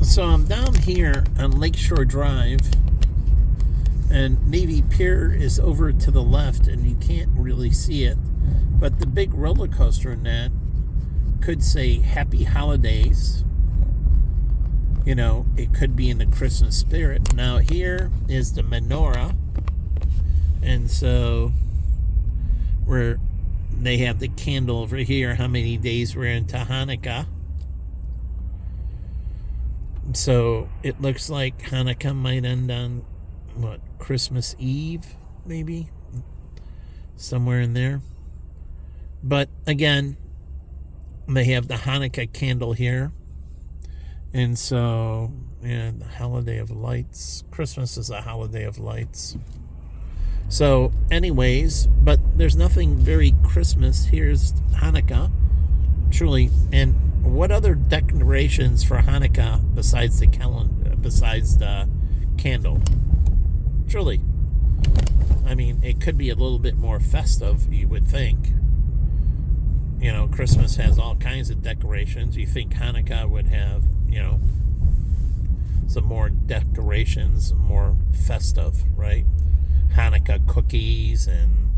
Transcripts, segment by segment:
So I'm down here on Lakeshore Drive, and Navy Pier is over to the left, and you can't really see it. But the big roller coaster in that could say Happy Holidays. You know, it could be in the Christmas spirit. Now here is the menorah, and so they have the candle over here. How many days we're into Hanukkah? So it looks like Hanukkah might end on, Christmas Eve, maybe? Somewhere in there. But again, they have the Hanukkah candle here. And so, the holiday of lights. Christmas is a holiday of lights. So, anyways, but there's nothing very Christmas. Here's Hanukkah, truly. And what other decorations for Hanukkah besides the candle? Truly. I mean, it could be a little bit more festive, you would think. You know, Christmas has all kinds of decorations. You think Hanukkah would have, some more decorations, more festive, right? Hanukkah cookies and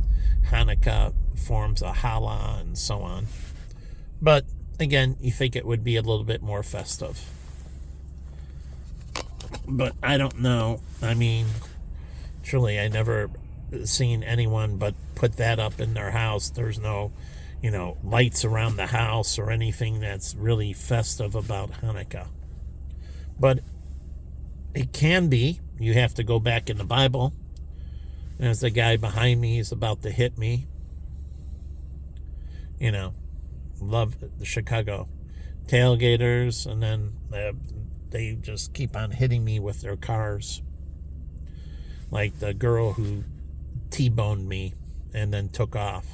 Hanukkah forms of challah and so on. But again, you think it would be a little bit more festive. But I don't know. I mean, truly, I never seen anyone but put that up in their house. There's no, lights around the house or anything that's really festive about Hanukkah. But it can be. You have to go back in the Bible. As the guy behind me is about to hit me. Love the Chicago tailgaters, and then they just keep on hitting me with their cars. Like the girl who T-boned me and then took off.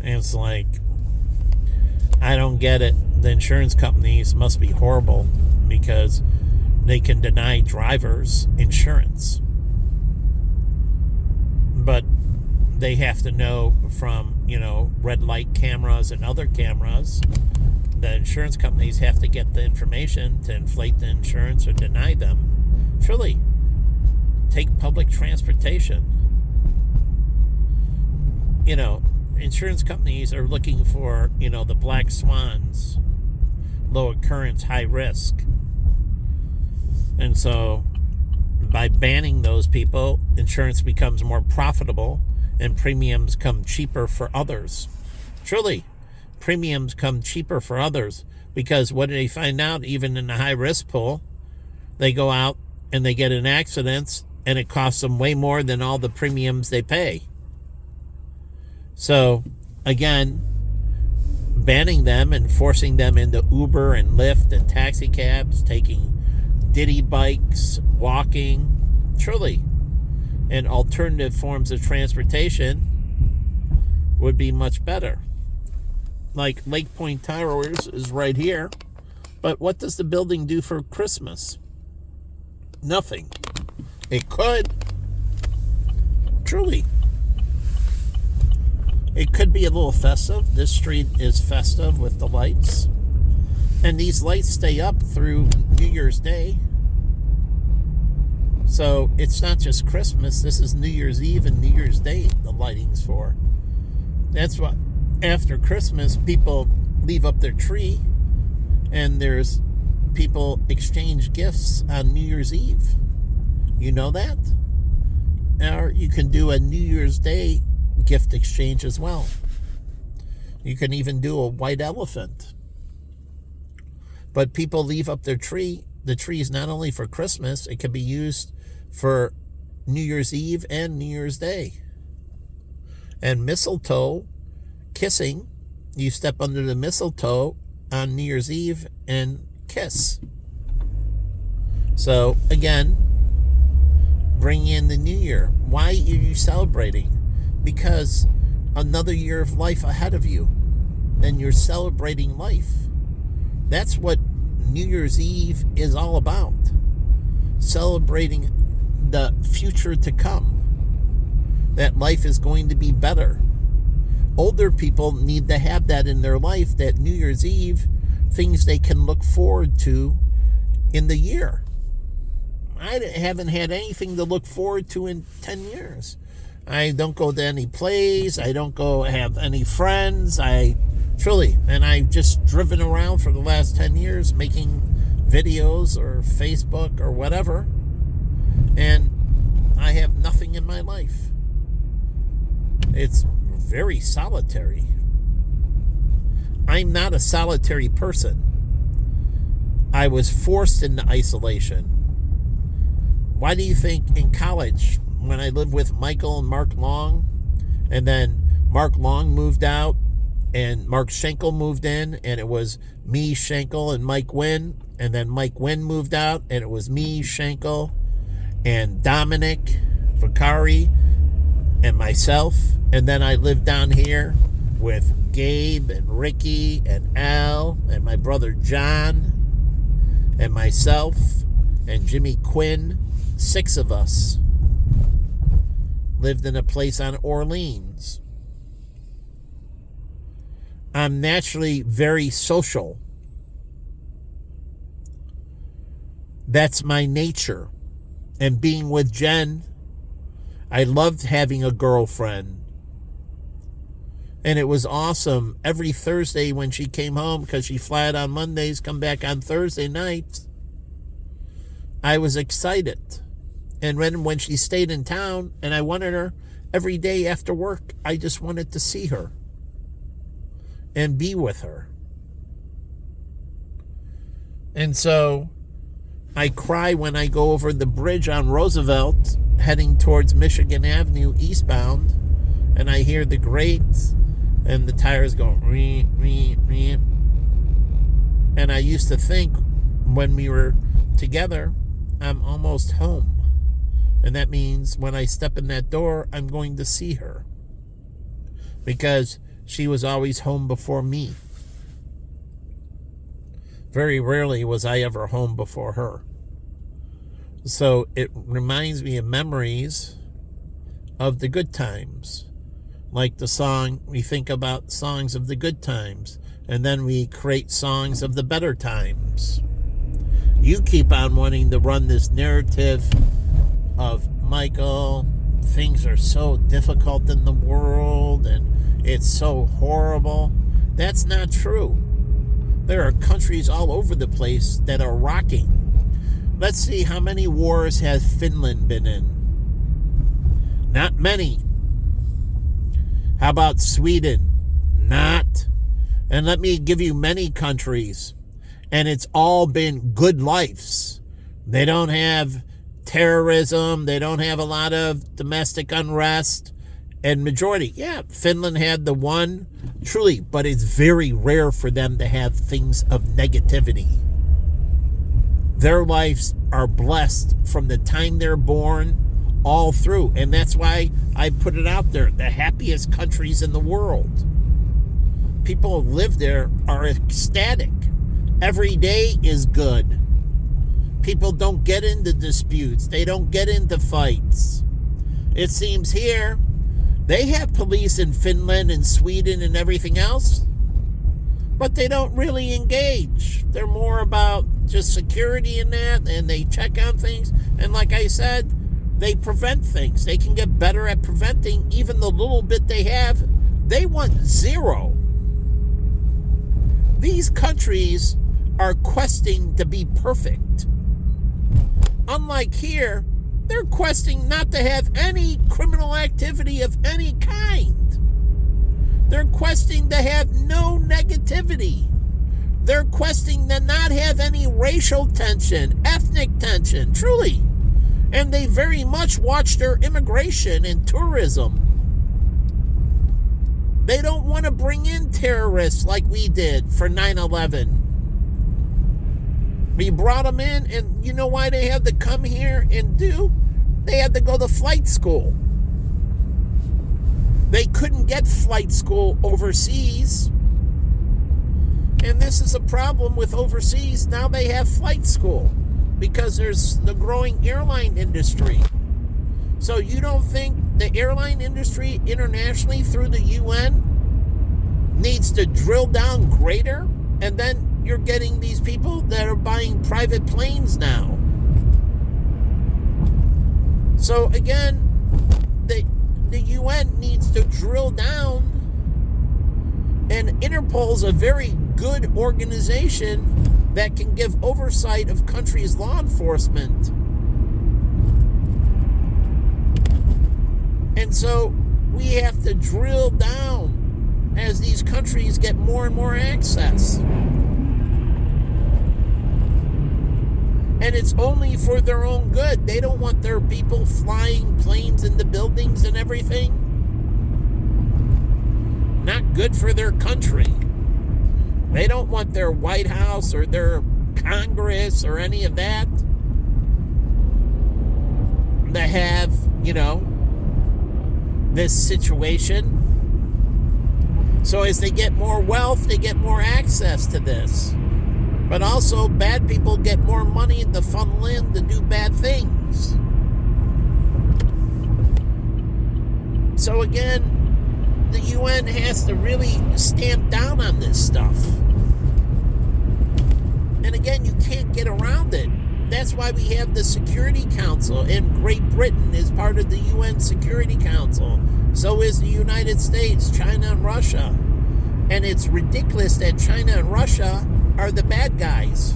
And it's like, I don't get it. The insurance companies must be horrible because they can deny drivers insurance. But they have to know from, red light cameras and other cameras. The insurance companies have to get the information to inflate the insurance or deny them. Truly, take public transportation. Insurance companies are looking for, the black swans, low occurrence, high risk. And so by banning those people, insurance becomes more profitable and premiums come cheaper for others. Truly, premiums come cheaper for others because what do they find out? Even in the high risk pool, they go out and they get in accidents and it costs them way more than all the premiums they pay. So, again, banning them and forcing them into Uber and Lyft and taxi cabs, taking Diddy bikes, walking, truly, and alternative forms of transportation would be much better. Like Lake Point Towers is right here, but what does the building do for Christmas? Nothing. It could. Truly. It could be a little festive. This street is festive with the lights. And these lights stay up through New Year's Day. So it's not just Christmas. This is New Year's Eve and New Year's Day the lighting's for. That's what, after Christmas, people leave up their tree. And there's people exchange gifts on New Year's Eve. You know that? Or you can do a New Year's Day gift exchange as well. You can even do a white elephant. But people leave up their tree. The tree is not only for Christmas, it can be used for New Year's Eve and New Year's Day. And mistletoe, kissing, you step under the mistletoe on New Year's Eve and kiss. So, again, bring in the new year. Why are you celebrating? Because another year of life ahead of you, and you're celebrating life. That's what New Year's Eve is all about. Celebrating the future to come. That life is going to be better. Older people need to have that in their life, that New Year's Eve, things they can look forward to in the year. I haven't had anything to look forward to in 10 years. I don't go to any plays. I don't go have any friends. And I've just driven around for the last 10 years making videos or Facebook or whatever. And I have nothing in my life. It's very solitary. I'm not a solitary person. I was forced into isolation. Why do you think in college, when I lived with Michael and Mark Long, and then Mark Long moved out, and Mark Schenkel moved in, and it was me, Schenkel, and Mike Wynn, and then Mike Wynn moved out, and it was me, Schenkel, and Dominic Vicari, and myself, and then I lived down here with Gabe and Ricky and Al and my brother John and myself and Jimmy Quinn. 6 of us lived in a place on Orleans. I'm naturally very social. That's my nature. And being with Jen, I loved having a girlfriend. And it was awesome. Every Thursday when she came home, because she fly out on Mondays, come back on Thursday nights, I was excited. And when she stayed in town and I wanted her every day after work, I just wanted to see her and be with her. And so I cry when I go over the bridge on Roosevelt heading towards Michigan Avenue eastbound, and I hear the grates and the tires go ree, ree, ree. And I used to think when we were together, I'm almost home. And that means when I step in that door, I'm going to see her. Because she was always home before me. Very rarely was I ever home before her. So it reminds me of memories of the good times. Like the song, we think about songs of the good times. And then we create songs of the better times. You keep on wanting to run this narrative of, Michael, things are so difficult in the world and it's so horrible. That's not true. There are countries all over the place that are rocking. Let's see, how many wars has Finland been in? Not many. How about Sweden? Not. And let me give you many countries. And it's all been good lives. They don't have terrorism. They don't have a lot of domestic unrest. And majority, Finland had the one, truly, but it's very rare for them to have things of negativity. Their lives are blessed from the time they're born all through. And that's why I put it out there, the happiest countries in the world. People who live there are ecstatic. Every day is good. People don't get into disputes. They don't get into fights. It seems here, they have police in Finland and Sweden and everything else, but they don't really engage. They're more about just security and that, and they check on things. And like I said, they prevent things. They can get better at preventing even the little bit they have. They want zero. These countries are questing to be perfect. Unlike here, they're questing not to have any criminal activity of any kind. They're questing to have no negativity. They're questing to not have any racial tension, ethnic tension, truly. And they very much watch their immigration and tourism. They don't want to bring in terrorists like we did for 9/11. We brought them in, and you know why they had to come here and do? They had to go to flight school. They couldn't get flight school overseas. And this is a problem with overseas. Now they have flight school because there's the growing airline industry. So you don't think the airline industry internationally through the UN needs to drill down greater? And then you're getting these people that are buying private planes now. So again, the UN needs to drill down, and Interpol's a very good organization that can give oversight of countries' law enforcement. And so we have to drill down as these countries get more and more access. And it's only for their own good. They don't want their people flying planes into buildings and everything. Not good for their country. They don't want their White House or their Congress or any of that to have, this situation. So as they get more wealth, they get more access to this. But also, bad people get more money to funnel in to do bad things. So again, the UN has to really stamp down on this stuff. And again, you can't get around it. That's why we have the Security Council, and Great Britain is part of the UN Security Council. So is the United States, China, and Russia. And it's ridiculous that China and Russia are the bad guys,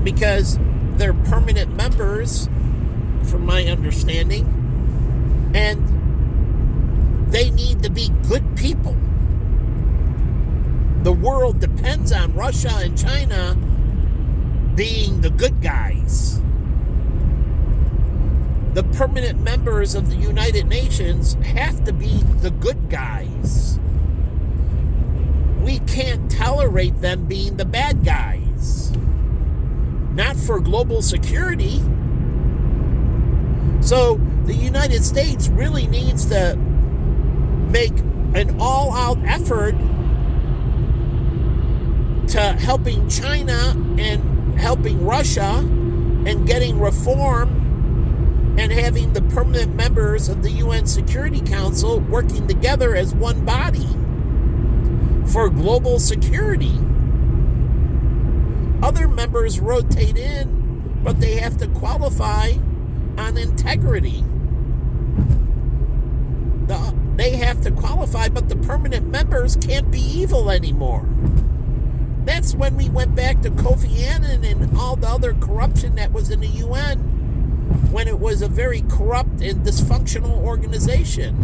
because they're permanent members, from my understanding, and they need to be good people. The world depends on Russia and China being the good guys. The permanent members of the United Nations have to be the good guys. We can't tolerate them being the bad guys. Not for global security. So the United States really needs to make an all-out effort to helping China and helping Russia and getting reform and having the permanent members of the UN Security Council working together as one body for global security. Other members rotate in, but they have to qualify on integrity. They have to qualify, but the permanent members can't be evil anymore. That's when we went back to Kofi Annan and all the other corruption that was in the UN, when it was a very corrupt and dysfunctional organization.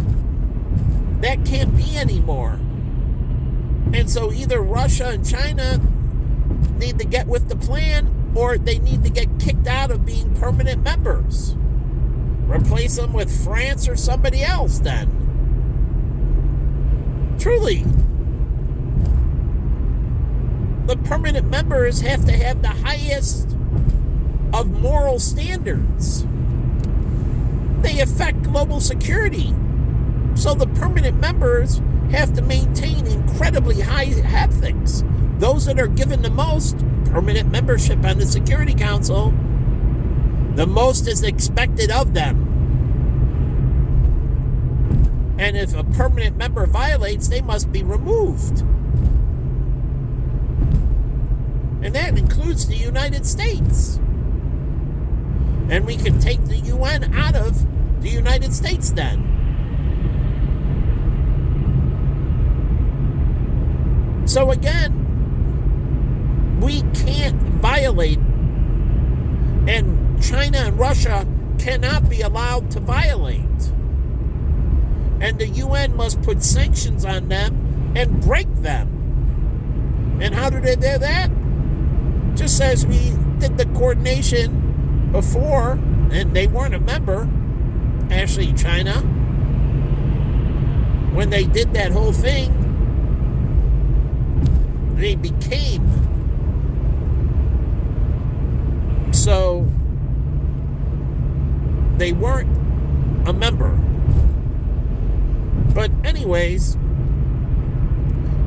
That can't be anymore. And so either Russia and China need to get with the plan, or they need to get kicked out of being permanent members. Replace them with France or somebody else then. Truly. The permanent members have to have the highest of moral standards. They affect global security. So the permanent members have to maintain incredibly high ethics. Those that are given the most permanent membership on the Security Council, the most is expected of them. And if a permanent member violates, they must be removed. And that includes the United States. And we can take the UN out of the United States then. So again, we can't violate, and China and Russia cannot be allowed to violate. And the UN must put sanctions on them and break them. And how do they do that? Just as we did the coordination before, and they weren't a member, actually China, when they did that whole thing, they became. So they weren't a member. But anyways,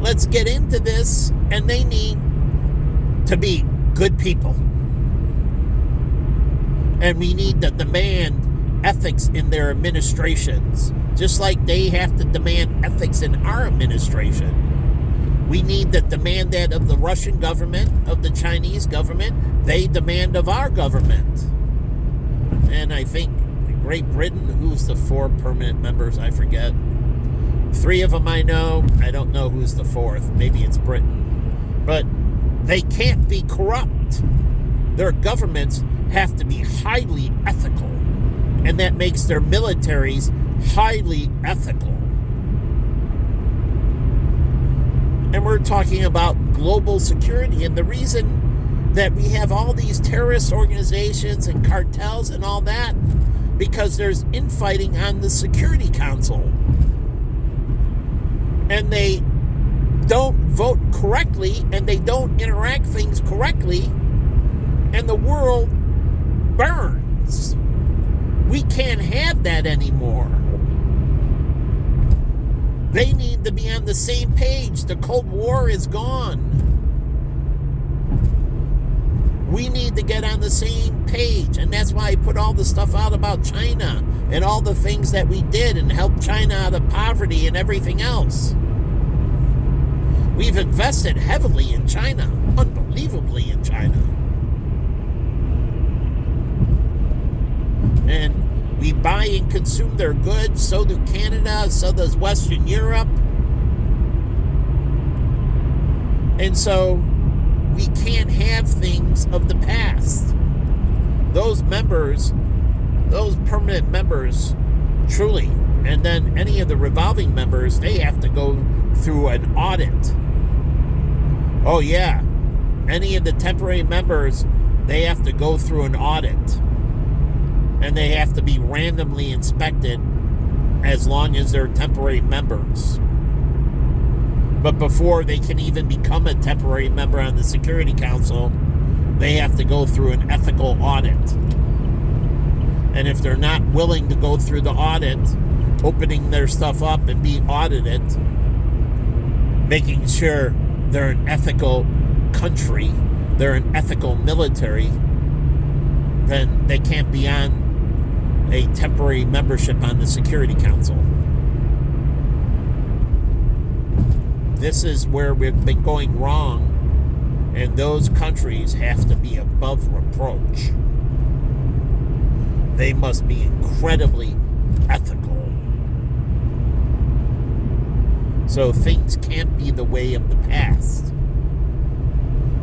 let's get into this, and they need to be good people. And we need to demand ethics in their administrations, just like they have to demand ethics in our administration. We need to demand that of the Russian government, of the Chinese government. They demand of our government. And I think Great Britain, who's the 4 permanent members, I forget. 3 of them I know. I don't know who's the 4th. Maybe it's Britain. But they can't be corrupt. Their governments have to be highly ethical. And that makes their militaries highly ethical. And we're talking about global security. And the reason that we have all these terrorist organizations and cartels and all that, because there's infighting on the Security Council. And they don't vote correctly, and they don't interact things correctly, and the world burns. We can't have that anymore. They need to be on the same page. The Cold War is gone. We need to get on the same page. And that's why I put all the stuff out about China and all the things that we did and helped China out of poverty and everything else. We've invested heavily in China, unbelievably in China. And we buy and consume their goods. So do Canada. So does Western Europe. And so we can't have things of the past. Those members, those permanent members, truly, and then any of the revolving members, they have to go through an audit. Oh yeah, any of the temporary members, they have to go through an audit. And they have to be randomly inspected as long as they're temporary members. But before they can even become a temporary member on the Security Council, they have to go through an ethical audit. And if they're not willing to go through the audit, opening their stuff up and be audited, making sure they're an ethical country, they're an ethical military, then they can't be on a temporary membership on the Security Council. This is where we've been going wrong, and those countries have to be above reproach. They must be incredibly ethical. So things can't be the way of the past.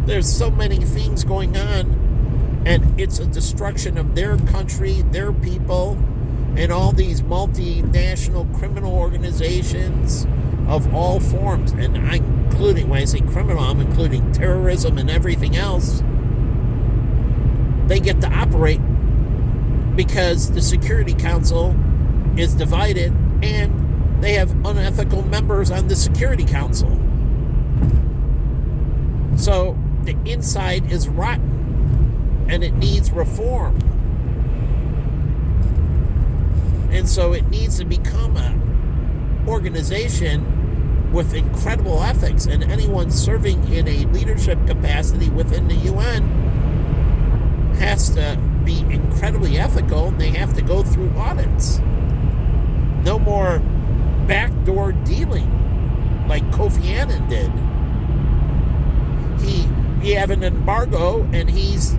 There's so many things going on, and it's a destruction of their country, their people, and all these multinational criminal organizations of all forms. And I'm including, when I say criminal, I'm including terrorism and everything else. They get to operate because the Security Council is divided and they have unethical members on the Security Council. So the inside is rotten. And it needs reform. And so it needs to become an organization with incredible ethics. And anyone serving in a leadership capacity within the UN has to be incredibly ethical. And they have to go through audits. No more backdoor dealing like Kofi Annan did. He have an embargo, and he's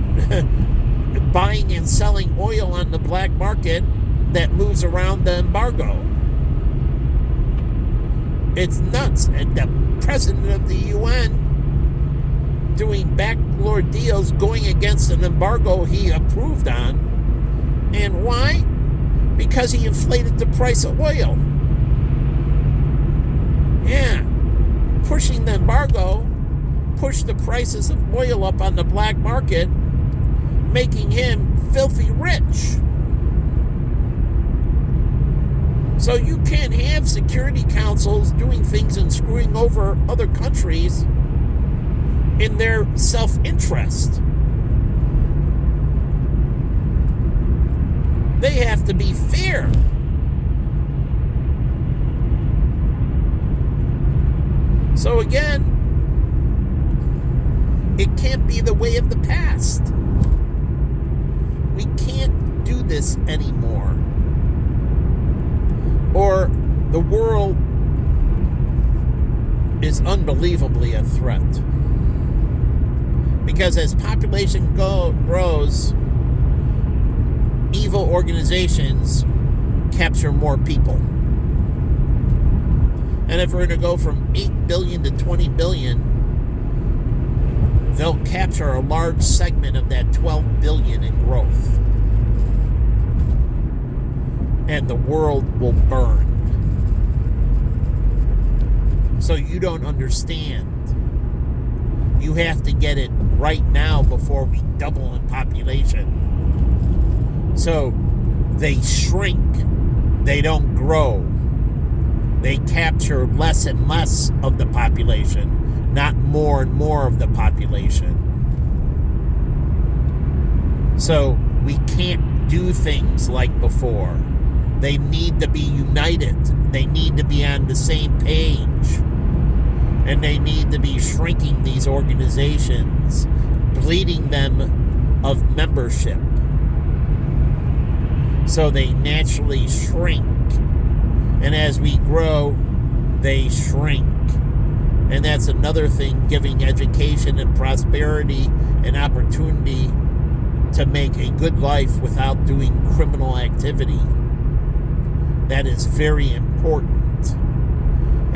buying and selling oil on the black market that moves around the embargo. It's nuts. And the president of the UN doing backdoor deals, going against an embargo he approved on. And why? Because he inflated the price of oil. Yeah. Pushing the embargo pushed the prices of oil up on the black market, making him filthy rich. So you can't have security councils doing things and screwing over other countries in their self-interest. They have to be fair. So again, it can't be the way of the past. We can't do this anymore. Or the world is unbelievably a threat. Because as population grows, evil organizations capture more people. And if we're going to go from 8 billion to 20 billion, they'll capture a large segment of that 12 billion in growth. And the world will burn. So you don't understand. You have to get it right now before we double in population. So they shrink. They don't grow. They capture less and less of the population, not more and more of the population. So we can't do things like before. They need to be united. They need to be on the same page. And they need to be shrinking these organizations, bleeding them of membership. So they naturally shrink. And as we grow, they shrink. And that's another thing, giving education and prosperity and opportunity to make a good life without doing criminal activity. That is very important.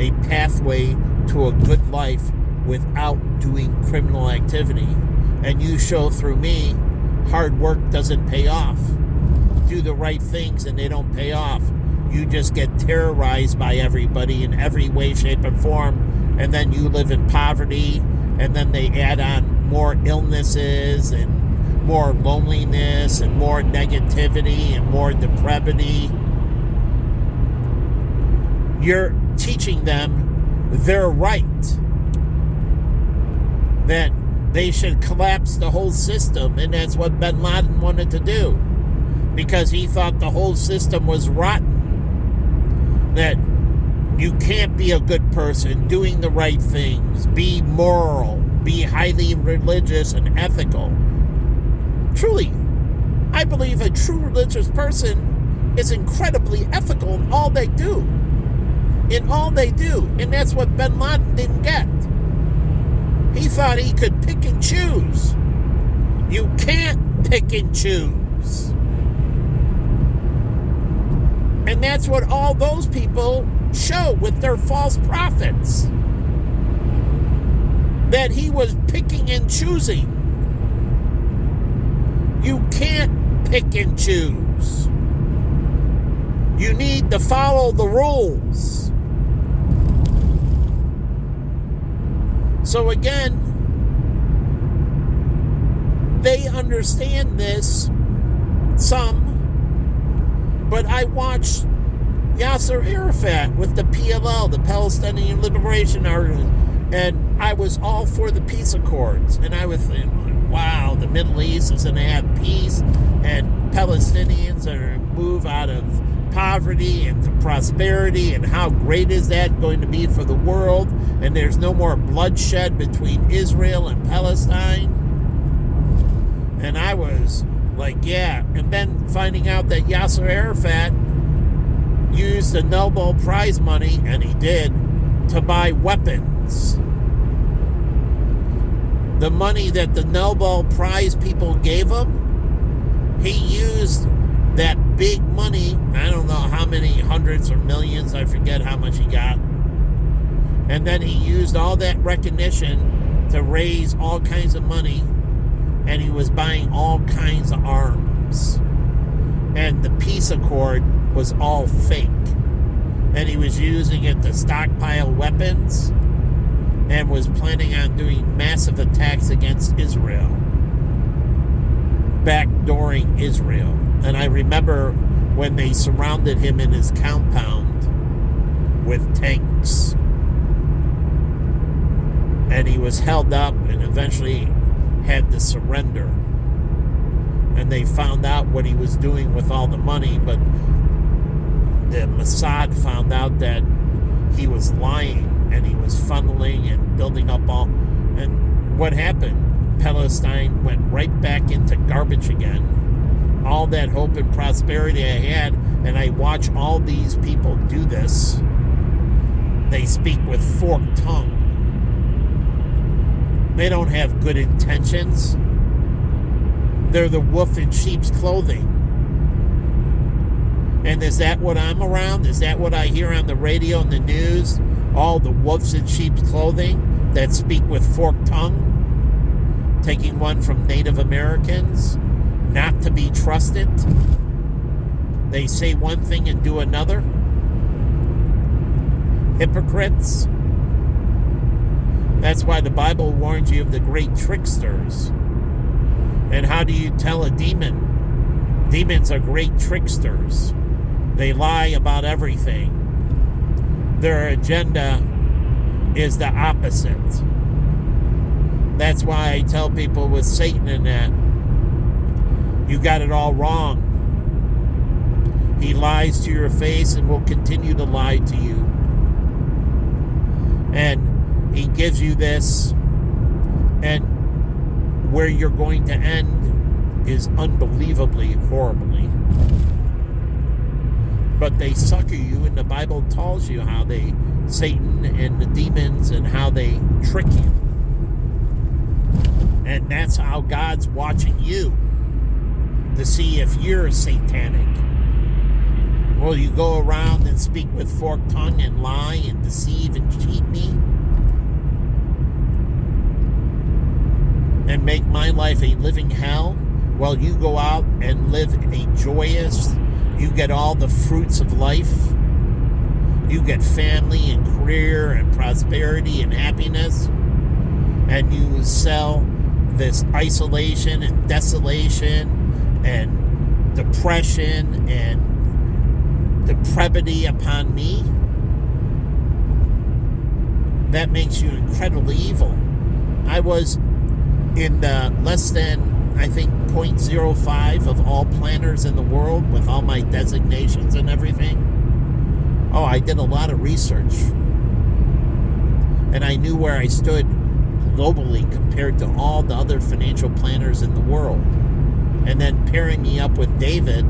A pathway to a good life without doing criminal activity. And you show through me, hard work doesn't pay off. Do the right things and they don't pay off. You just get terrorized by everybody in every way, shape, and form. And then you live in poverty. And then they add on more illnesses and more loneliness and more negativity and more depravity. You're teaching them they're right. That they should collapse the whole system. And that's what bin Laden wanted to do. Because he thought the whole system was rotten. That you can't be a good person doing the right things. Be moral. Be highly religious and ethical. Truly, I believe a true religious person is incredibly ethical in all they do. In all they do. And that's what bin Laden didn't get. He thought he could pick and choose. You can't pick and choose. And that's what all those people show with their false prophets. That he was picking and choosing. You can't pick and choose. You need to follow the rules. So again, they understand this, some, but I watched Yasser Arafat with the PLL, the Palestinian Liberation Army, and I was all for the peace accords. And I was thinking, wow, the Middle East is going to have peace, and Palestinians are going to move out of poverty into prosperity, and how great is that going to be for the world? And there's no more bloodshed between Israel and Palestine. And I was like, yeah. And then finding out that Yasser Arafat used the Nobel Prize money, and he did, to buy weapons. The money that the Nobel Prize people gave him, he used that big money, I don't know how many hundreds or millions, I forget how much he got. And then he used all that recognition to raise all kinds of money, and he was buying all kinds of arms. And the peace accord was all fake. And he was using it to stockpile weapons and was planning on doing massive attacks against Israel, backdooring Israel. And I remember when they surrounded him in his compound with tanks. And he was held up and eventually had to surrender. And they found out what he was doing with all the money, but the Mossad found out that he was lying and he was funneling and building up all. And what happened? Palestine went right back into garbage again. All that hope and prosperity I had, and I watch all these people do this. They speak with forked tongues. They don't have good intentions. They're the wolf in sheep's clothing. And is that what I'm around? Is that what I hear on the radio and the news? All the wolves in sheep's clothing that speak with forked tongue, taking one from Native Americans, not to be trusted. They say one thing and do another. Hypocrites. That's why the Bible warns you of the great tricksters. And how do you tell a demon? Demons are great tricksters. They lie about everything. Their agenda is the opposite. That's why I tell people with Satan in that, you got it all wrong. He lies to your face and will continue to lie to you. And he gives you this, and where you're going to end is unbelievably horribly. But they sucker you, and the Bible tells you how Satan and the demons, and how they trick you. And that's how God's watching you, to see if you're satanic. Will you go around and speak with forked tongue and lie and deceive and cheat me? And make my life a living hell while you go out and live a joyous, you get all the fruits of life. You get family and career and prosperity and happiness. And you sell this isolation and desolation and depression and depravity upon me. That makes you incredibly evil. I was in the less than, I think, 0.05 of all planners in the world with all my designations and everything. Oh, I did a lot of research. And I knew where I stood globally compared to all the other financial planners in the world. And then pairing me up with David,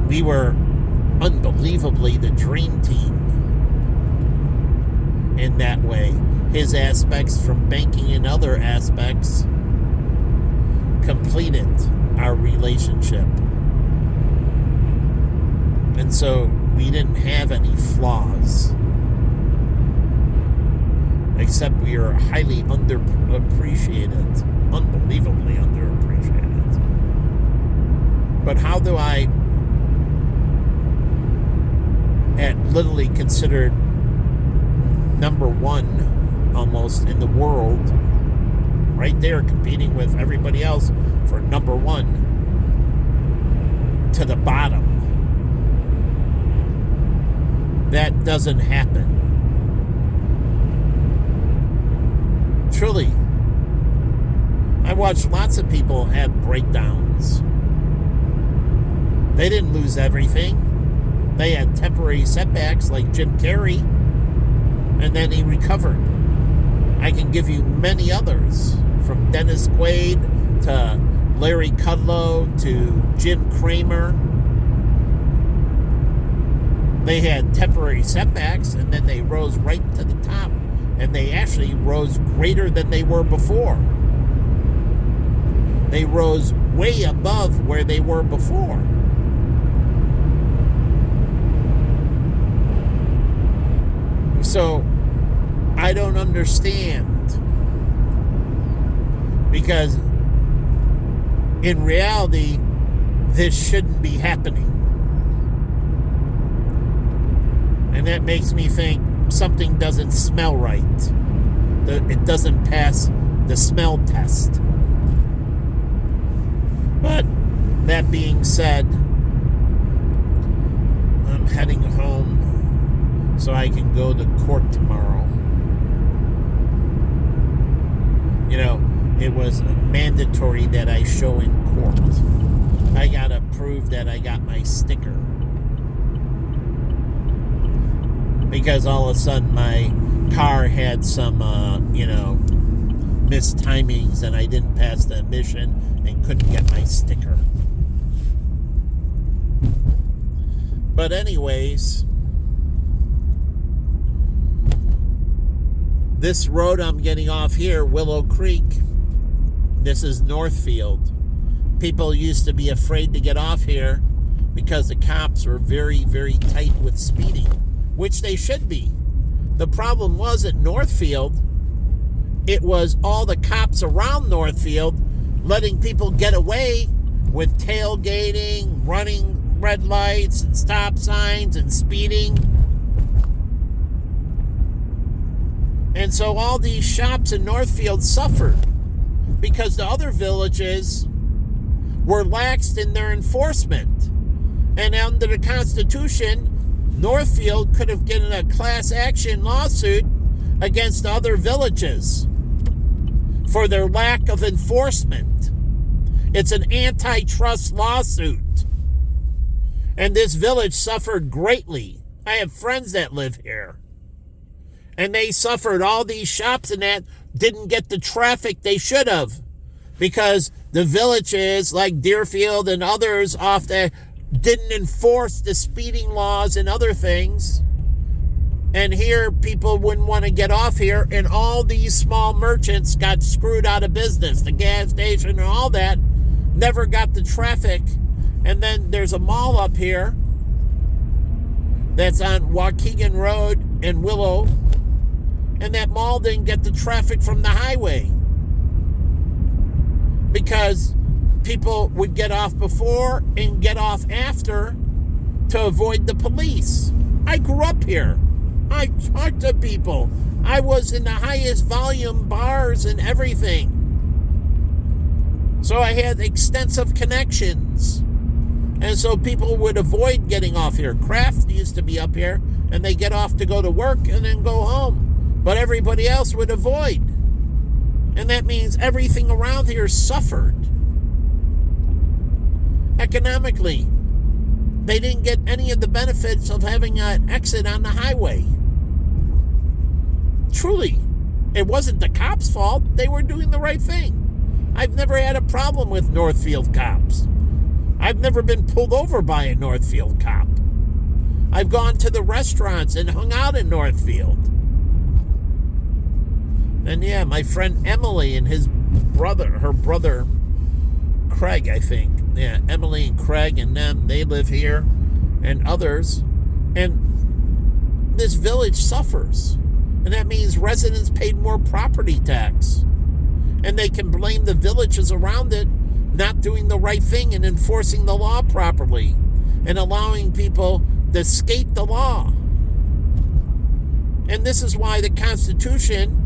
we were unbelievably the dream team in that way. His aspects from banking and other aspects completed our relationship. And so we didn't have any flaws, except we are highly underappreciated, unbelievably underappreciated. But how do I, at literally considered number one almost in the world, right there competing with everybody else for number one, to the bottom? That doesn't happen. Truly, I watched lots of people have breakdowns. They didn't lose everything. They had temporary setbacks like Jim Carrey, and then he recovered. I can give you many others, from Dennis Quaid to Larry Kudlow to Jim Cramer. They had temporary setbacks, and then they rose right to the top. And they actually rose greater than they were before. They rose way above where they were before. So, I don't understand. Because in reality, this shouldn't be happening. And that makes me think something doesn't smell right. It doesn't pass the smell test. But that being said, I'm heading home so I can go to court tomorrow. You know, it was mandatory that I show in court. I gotta prove that I got my sticker. Because all of a sudden my car had some, missed timings, and I didn't pass the admission and couldn't get my sticker. But anyways, This road I'm getting off here, Willow Creek, this is Northfield. People used to be afraid to get off here because the cops were very, very tight with speeding, which they should be. The problem was at Northfield, it was all the cops around Northfield letting people get away with tailgating, running red lights and stop signs and speeding. And so all these shops in Northfield suffered because the other villages were laxed in their enforcement. And under the Constitution, Northfield could have gotten a class action lawsuit against the other villages for their lack of enforcement. It's an antitrust lawsuit. And this village suffered greatly. I have friends that live here. And they suffered. All these shops and that didn't get the traffic they should have because the villages like Deerfield and others off there didn't enforce the speeding laws and other things. And here people wouldn't want to get off here, and all these small merchants got screwed out of business. The gas station and all that never got the traffic. And then there's a mall up here that's on Waukegan Road and Willow, and that mall didn't get the traffic from the highway because people would get off before and get off after to avoid the police. I grew up here. I talked to people. I was in the highest volume bars and everything. So I had extensive connections. And so people would avoid getting off here. Kraft used to be up here, and they get off to go to work and then go home. But everybody else would avoid. And that means everything around here suffered. Economically, they didn't get any of the benefits of having an exit on the highway. Truly, it wasn't the cops' fault. They were doing the right thing. I've never had a problem with Northfield cops. I've never been pulled over by a Northfield cop. I've gone to the restaurants and hung out in Northfield. And yeah, my friend Emily and her brother Craig, I think. Yeah, Emily and Craig and them, they live here, and others. And this village suffers. And that means residents paid more property tax. And they can blame the villages around it not doing the right thing and enforcing the law properly and allowing people to skate the law. And this is why the Constitution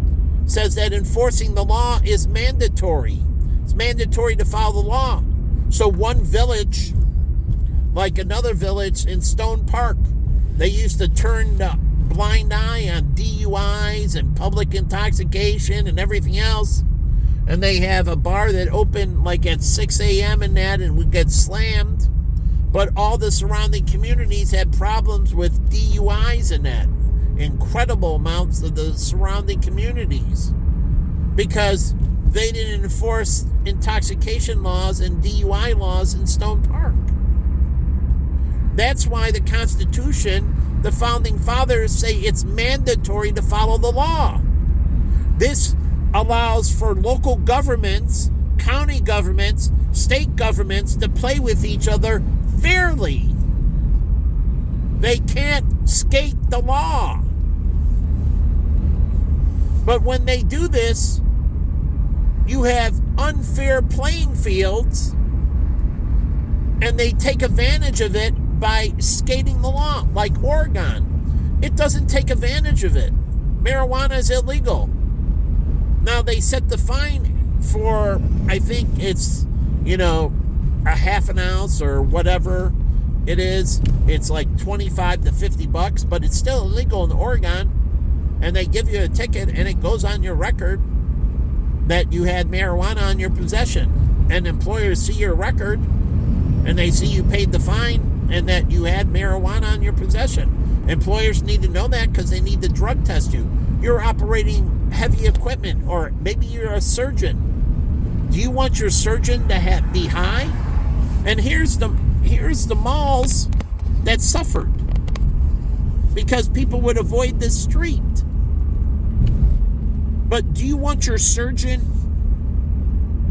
says that enforcing the law is mandatory. It's mandatory to follow the law. So one village, like another village in Stone Park, they used to turn the blind eye on DUIs and public intoxication and everything else. And they have a bar that opened like at 6 a.m. and that, and would get slammed. But all the surrounding communities had problems with DUIs and that. Incredible amounts of the surrounding communities. Because they didn't enforce intoxication laws and DUI laws in Stone Park. That's why the Constitution, the Founding Fathers say it's mandatory to follow the law. This allows for local governments, county governments, state governments to play with each other fairly. They can't skate the law. But when they do this, you have unfair playing fields, and they take advantage of it by skating the law, like Oregon. It doesn't take advantage of it. Marijuana is illegal. Now, they set the fine for, I think it's, a half an ounce or whatever it is. It's like $25 to $50, but it's still illegal in Oregon. And they give you a ticket, and it goes on your record that you had marijuana on your possession. And employers see your record, and they see you paid the fine and that you had marijuana on your possession. Employers need to know that because they need to drug test you. You're operating heavy equipment, or maybe you're a surgeon. Do you want your surgeon to be high? And here's the malls that suffered because people would avoid this street. But do you want your surgeon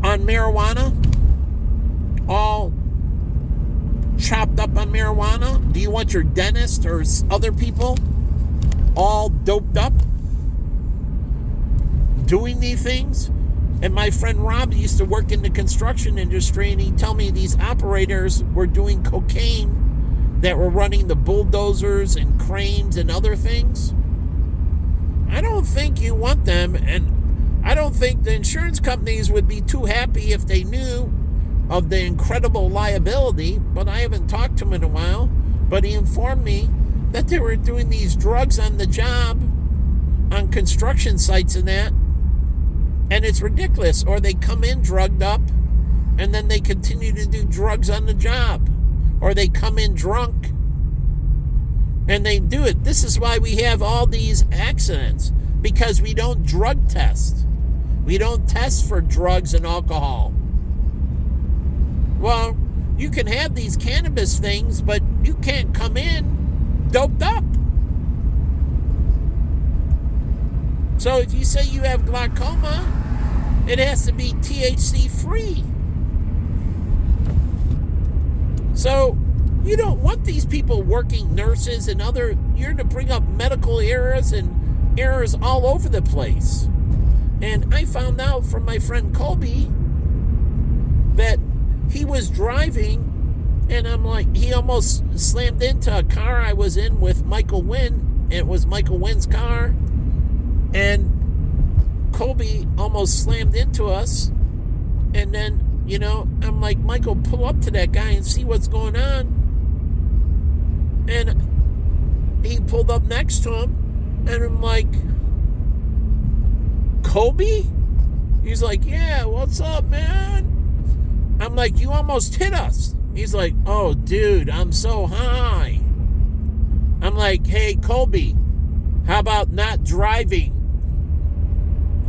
on marijuana? All chopped up on marijuana? Do you want your dentist or other people all doped up doing these things? And my friend Rob used to work in the construction industry, and he'd tell me these operators were doing cocaine that were running the bulldozers and cranes and other things. I don't think you want them, and I don't think the insurance companies would be too happy if they knew of the incredible liability, but I haven't talked to him in a while. But he informed me that they were doing these drugs on the job, on construction sites and that, and it's ridiculous. Or they come in drugged up, and then they continue to do drugs on the job. Or they come in drunk, and they do it. This is why we have all these accidents, because we don't drug test. We don't test for drugs and alcohol. Well, you can have these cannabis things, but you can't come in doped up. So if you say you have glaucoma, it has to be THC free. So you don't want these people working nurses and other, you're to bring up medical errors and errors all over the place. And I found out from my friend Colby that he was driving, and I'm like, he almost slammed into a car I was in with Michael Wynn. It was Michael Wynn's car, and Colby almost slammed into us. And then, I'm like, Michael, pull up to that guy and see what's going on. And he pulled up next to him, and I'm like, Colby? He's like, yeah, what's up, man? I'm like, you almost hit us. He's like, oh, dude, I'm so high. I'm like, hey, Colby, how about not driving?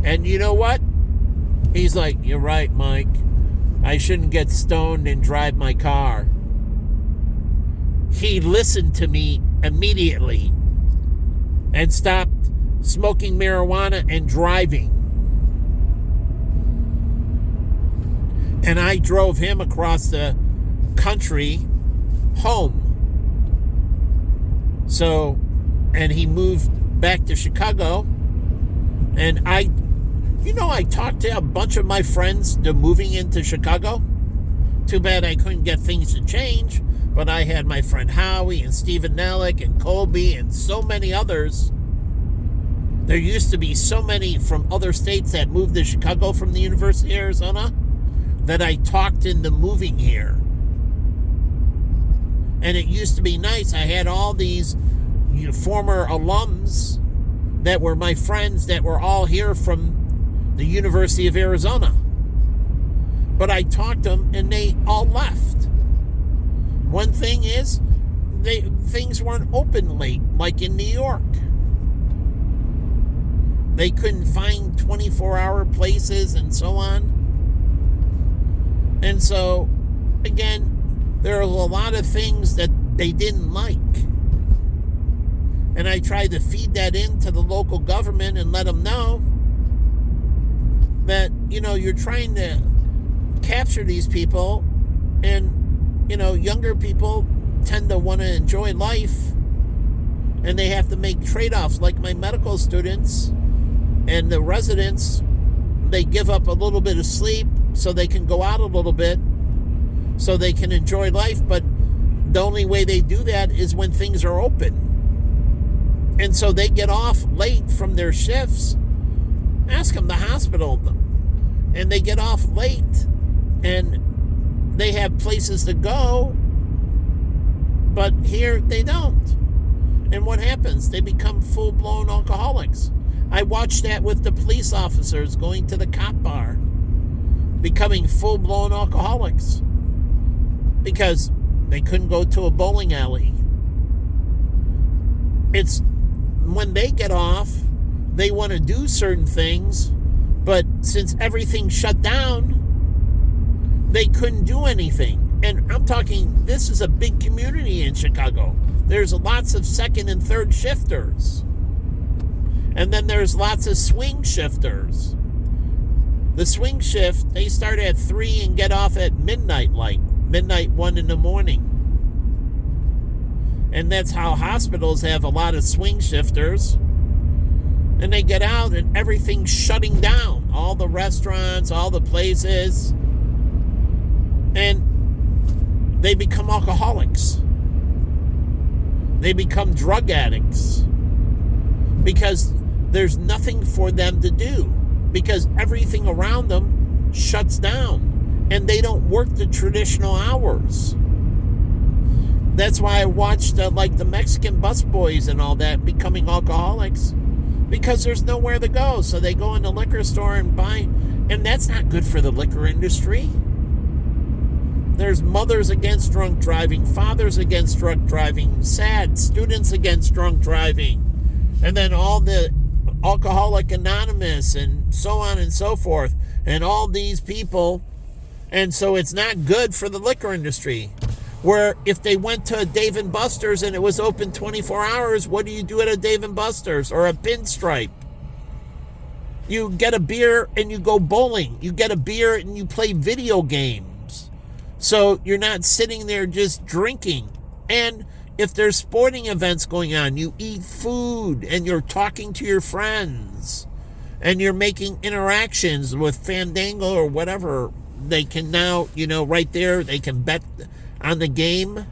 And you know what? He's like, you're right, Mike. I shouldn't get stoned and drive my car. He listened to me immediately and stopped smoking marijuana and driving. And I drove him across the country home. So, and he moved back to Chicago. And I talked to a bunch of my friends to moving into Chicago. Too bad I couldn't get things to change. But I had my friend Howie and Stephen Nellick and Colby and so many others. There used to be so many from other states that moved to Chicago from the University of Arizona that I talked into moving here. And it used to be nice. I had all these former alums that were my friends that were all here from the University of Arizona. But I talked to them and they all left. One thing is, things weren't open late, like in New York. They couldn't find 24-hour places and so on. And so, again, there was a lot of things that they didn't like. And I tried to feed that into the local government and let them know that, you're trying to capture these people, and, younger people tend to want to enjoy life, and they have to make trade-offs, like my medical students and the residents. They give up a little bit of sleep so they can go out a little bit, so they can enjoy life, but the only way they do that is when things are open. And so they get off late from their shifts. Ask them, the hospital, and they get off late, and they have places to go, but here they don't. And what happens? They become full-blown alcoholics. I watched that with the police officers going to the cop bar, becoming full-blown alcoholics because they couldn't go to a bowling alley. It's when they get off, they want to do certain things, but since everything shut down, they couldn't do anything. And I'm talking, this is a big community in Chicago. There's lots of second and third shifters. And then there's lots of swing shifters. The swing shift, they start at 3 and get off at midnight, like midnight 1 in the morning. And that's how hospitals have a lot of swing shifters. And they get out and everything's shutting down. All the restaurants, all the places. And they become alcoholics. They become drug addicts. Because there's nothing for them to do. Because everything around them shuts down. And they don't work the traditional hours. That's why I watched like the Mexican busboys and all that becoming alcoholics. Because there's nowhere to go. So they go in the liquor store and buy. And that's not good for the liquor industry. There's mothers against drunk driving, fathers against drunk driving, SAD, students against drunk driving. And then all the Alcoholic Anonymous and so on and so forth. And all these people. And so it's not good for the liquor industry. Where if they went to a Dave & Buster's and it was open 24 hours, what do you do at a Dave & Buster's or a Pinstripe? You get a beer and you go bowling. You get a beer and you play video games. So you're not sitting there just drinking. And if there's sporting events going on, you eat food and you're talking to your friends. And you're making interactions with Fandango or whatever. They can now, right there, they can bet on the game,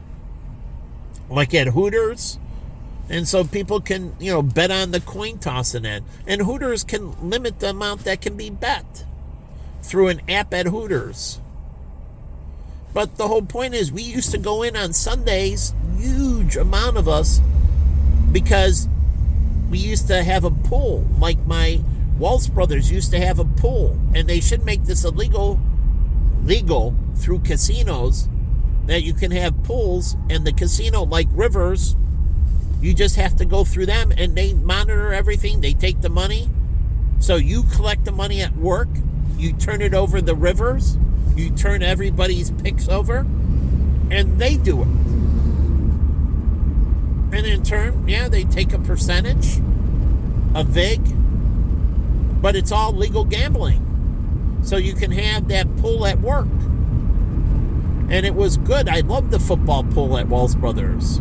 like at Hooters. And so people can, bet on the coin toss and that. And Hooters can limit the amount that can be bet through an app at Hooters. But the whole point is we used to go in on Sundays, huge amount of us, because we used to have a pool. Like my Waltz brothers used to have a pool. And they should make this legal through casinos, that you can have pools, and the casino, like Rivers, you just have to go through them and they monitor everything. They take the money. So you collect the money at work, you turn it over the Rivers, you turn everybody's picks over, and they do it. And in turn, they take a percentage, a VIG, but it's all legal gambling. So you can have that pool at work. And it was good. I loved the football pool at Waltz Brothers.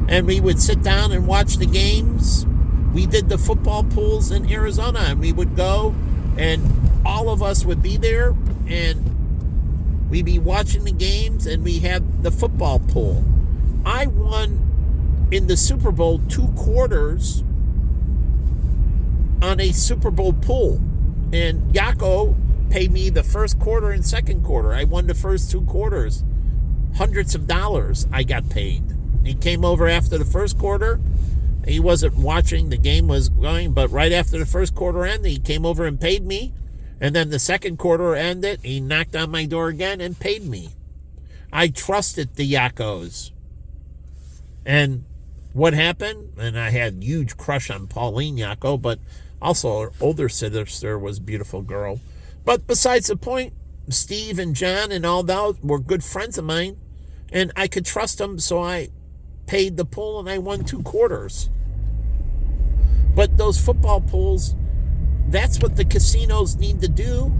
And we would sit down and watch the games. We did the football pools in Arizona. And we would go and all of us would be there. And we'd be watching the games. And we had the football pool. I won in the Super Bowl 2 quarters on a Super Bowl pool. And Yako paid me the first quarter and second quarter. I won the first 2 quarters. Hundreds of dollars I got paid. He came over after the first quarter. He wasn't watching. The game was going. But right after the first quarter ended, he came over and paid me. And then the second quarter ended. He knocked on my door again and paid me. I trusted the Yakos. And what happened? And I had a huge crush on Pauline Yako. But also her older sister was a beautiful girl. But besides the point, Steve and John and all those were good friends of mine. And I could trust them, so I paid the pool and I won 2 quarters. But those football pools, that's what the casinos need to do.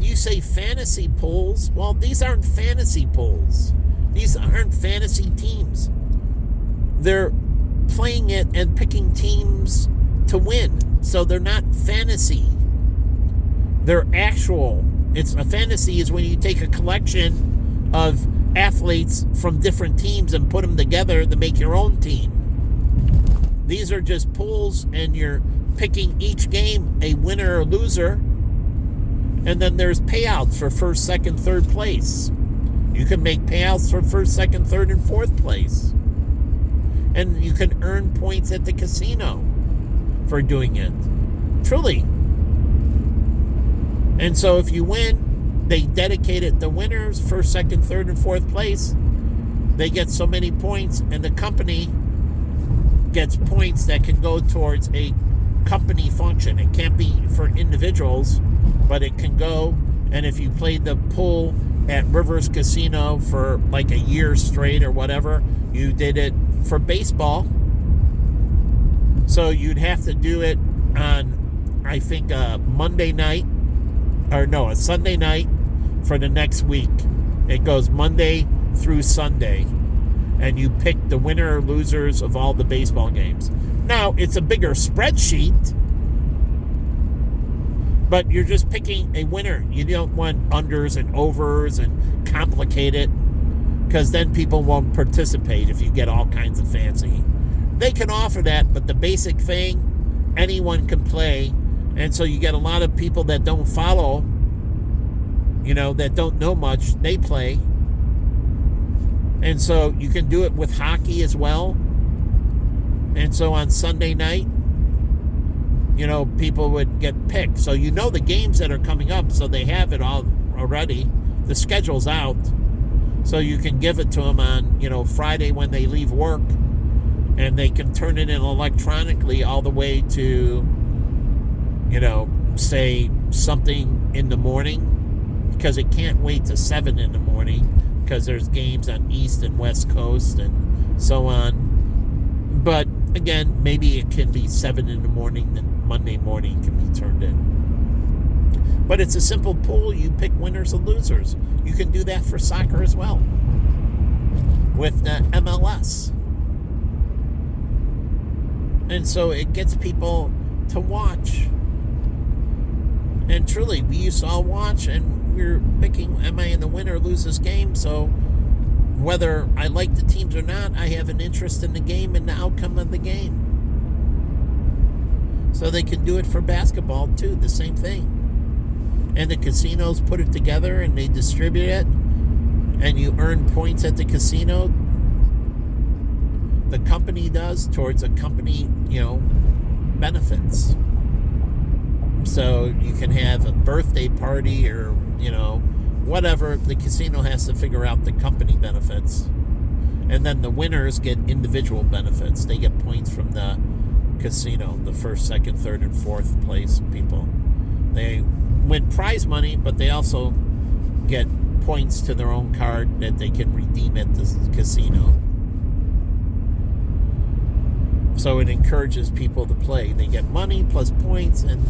You say fantasy pools. Well, these aren't fantasy pools. These aren't fantasy teams. They're playing it and picking teams to win. So they're not fantasy. They're actual. It's a fantasy is when you take a collection of athletes from different teams and put them together to make your own team. These are just pools, and you're picking each game a winner or loser. And then there's payouts for first, second, third place. You can make payouts for first, second, third, and fourth place. And you can earn points at the casino for doing it. Truly. And so if you win, they dedicate it to winners, first, second, third, and fourth place. They get so many points, and the company gets points that can go towards a company function. It can't be for individuals, but it can go. And if you played the pool at Rivers Casino for like a year straight or whatever, you did it for baseball, So you'd have to do it on, I think, a Monday night, or no, a Sunday night for the next week. It goes Monday through Sunday, and you pick the winner or losers of all the baseball games. Now, it's a bigger spreadsheet, but you're just picking a winner. You don't want unders and overs and complicate it, because then people won't participate if you get all kinds of fancy. They can offer that, but the basic thing, anyone can play. And so you get a lot of people that don't follow, that don't know much, they play. And so you can do it with hockey as well. And so on Sunday night, people would get picked. So the games that are coming up, so they have it all already. The schedule's out. So you can give it to them on, Friday when they leave work. And they can turn it in electronically all the way to, say something in the morning, because it can't wait to 7 in the morning, because there's games on East and West Coast and so on. But again, maybe it can be 7 in the morning, then Monday morning can be turned in. But it's a simple pool. You pick winners and losers. You can do that for soccer as well with the MLS. And so it gets people to watch. And truly, we used to all watch, and we're picking, am I in the win or lose this game? So whether I like the teams or not, I have an interest in the game and the outcome of the game. So they can do it for basketball too, the same thing. And the casinos put it together and they distribute it, and you earn points at the casino. The company does towards a company, benefits. So you can have a birthday party or, whatever. The casino has to figure out the company benefits. And then the winners get individual benefits. They get points from the casino, the first, second, third, and fourth place people. They win prize money, but they also get points to their own card that they can redeem at the casino. So it encourages people to play. They get money plus points, and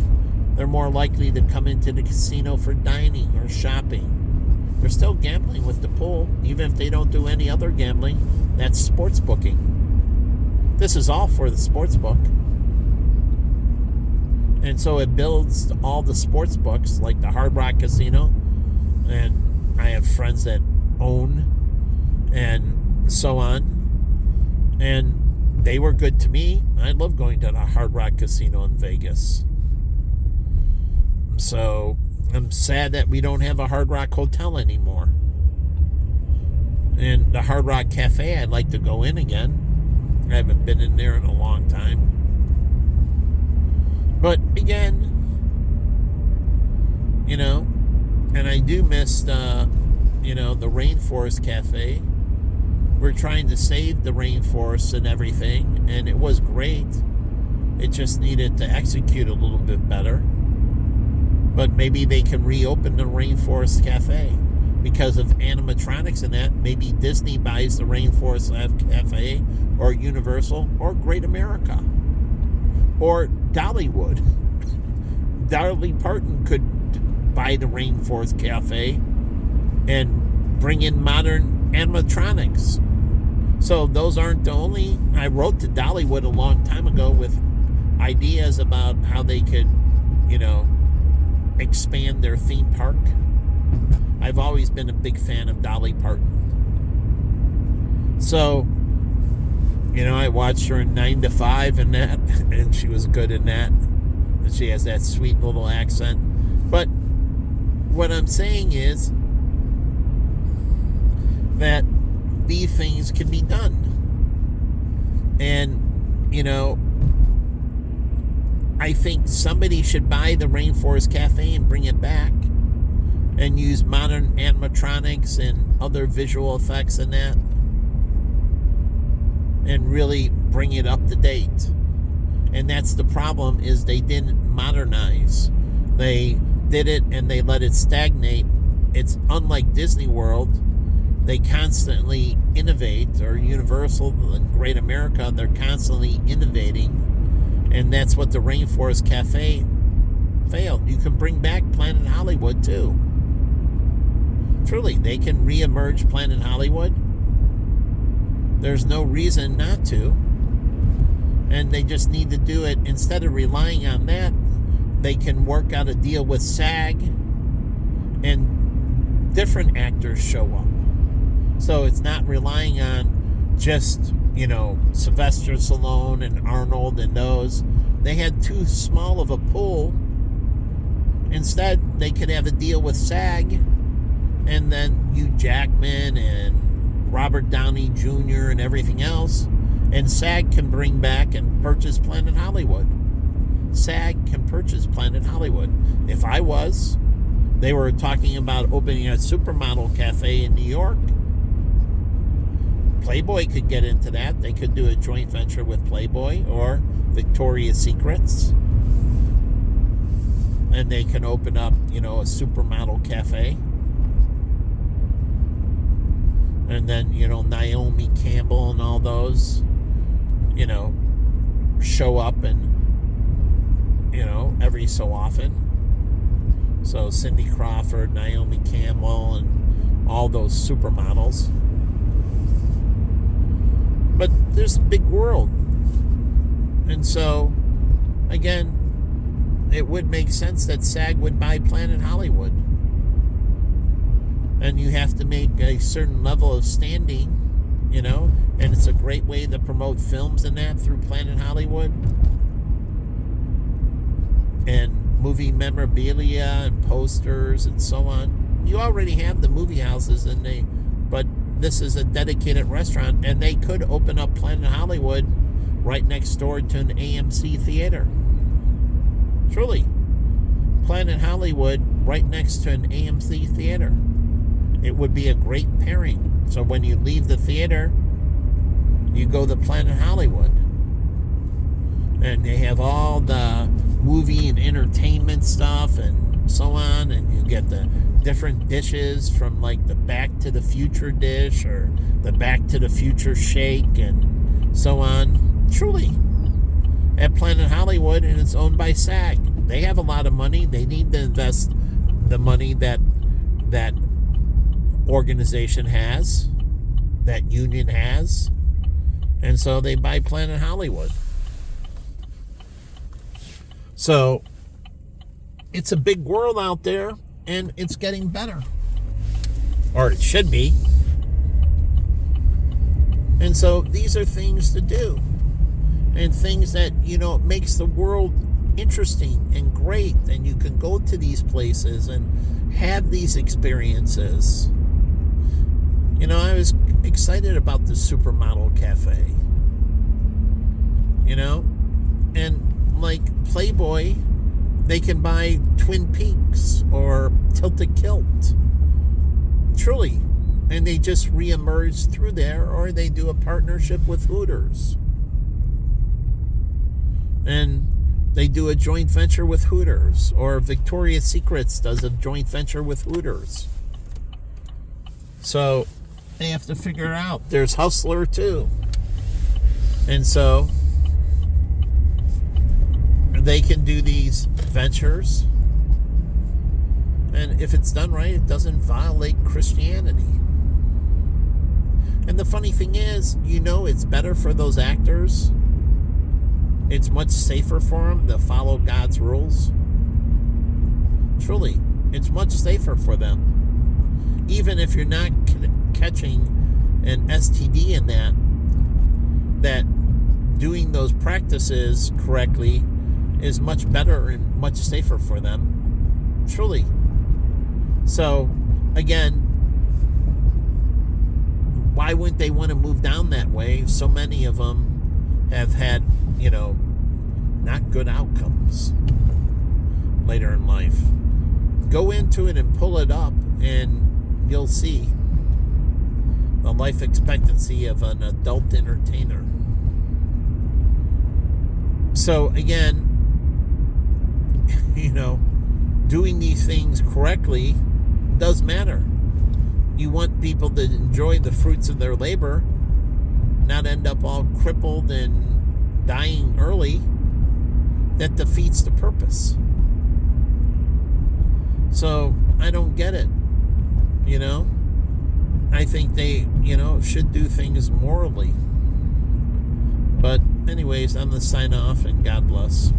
they're more likely to come into the casino for dining or shopping. They're still gambling with the pool, even if they don't do any other gambling. That's sports booking. This is all for the sports book. And so it builds all the sports books, like the Hard Rock Casino. And I have friends that own and so on. And they were good to me. I love going to the Hard Rock Casino in Vegas. So I'm sad that we don't have a Hard Rock Hotel anymore. And the Hard Rock Cafe, I'd like to go in again. I haven't been in there in a long time. But again, and I do miss the Rainforest Cafe. We're trying to save the rainforests and everything, and it was great. It just needed to execute a little bit better. But maybe they can reopen the Rainforest Cafe because of animatronics and that. Maybe Disney buys the Rainforest Cafe, or Universal, or Great America, or Dollywood. Dolly Parton could buy the Rainforest Cafe and bring in modern animatronics. So those aren't the only. I wrote to Dollywood a long time ago with ideas about how they could, expand their theme park. I've always been a big fan of Dolly Parton. So, I watched her in 9 to 5 and that, and she was good in that. And she has that sweet little accent. But what I'm saying is that these things can be done. And, I think somebody should buy the Rainforest Cafe and bring it back and use modern animatronics and other visual effects in that and really bring it up to date. And that's the problem, is they didn't modernize. They did it and they let it stagnate. It's unlike Disney World. They constantly innovate, or Universal and Great America, they're constantly innovating And that's what the Rainforest Cafe failed. You can bring back Planet Hollywood too. Truly, they can reemerge Planet Hollywood. There's no reason not to. And they just need to do it. Instead of relying on that, they can work out a deal with SAG and different actors show up. So it's not relying on just, Sylvester Stallone and Arnold and those. They had too small of a pool. Instead, they could have a deal with SAG, and then Hugh Jackman and Robert Downey Jr. and everything else. And SAG can bring back and purchase Planet Hollywood. SAG can purchase Planet Hollywood. If I was, they were talking about opening a supermodel cafe in New York. Playboy could get into that. They could do a joint venture with Playboy or Victoria's Secrets. And they can open up, a supermodel cafe. And then, Naomi Campbell and all those, show up and, every so often. So Cindy Crawford, Naomi Campbell, and all those supermodels. But there's a big world. And so, again, it would make sense that SAG would buy Planet Hollywood. And you have to make a certain level of standing, and it's a great way to promote films and that through Planet Hollywood. And movie memorabilia and posters and so on. You already have the movie houses, but this is a dedicated restaurant, and they could open up Planet Hollywood right next door to an AMC theater. Truly, Planet Hollywood right next to an AMC theater. It would be a great pairing. So when you leave the theater, you go to Planet Hollywood. And they have all the movie and entertainment stuff and so on. And you get the different dishes from like the Back to the Future dish or the Back to the Future shake and so on. Truly, at Planet Hollywood, and it's owned by SAG. They have a lot of money. They need to invest the money that organization has, that union has, and so they buy Planet Hollywood. So it's a big world out there, and it's getting better, or it should be. And so these are things to do, and things that makes the world interesting and great, and you can go to these places and have these experiences. I was excited about the Supermodel Cafe. And like Playboy, they can buy Twin Peaks or Tilted Kilt. Truly. And they just reemerge through there, or they do a partnership with Hooters. And they do a joint venture with Hooters, or Victoria's Secrets does a joint venture with Hooters. So they have to figure out. There's Hustler too. And so they can do these ventures. And if it's done right, it doesn't violate Christianity. And the funny thing is, it's better for those actors. It's much safer for them to follow God's rules. Truly, it's much safer for them. Even if you're not catching an STD in that doing those practices correctly is much better and much safer for them. Truly. So, again, why wouldn't they want to move down that way? So many of them have had, not good outcomes later in life. Go into it and pull it up, and you'll see the life expectancy of an adult entertainer. So again, doing these things correctly does matter. You want people to enjoy the fruits of their labor, not end up all crippled and dying early. that defeats the purpose. So I don't get it. I think they, should do things morally. But anyways, I'm going to sign off, and God bless.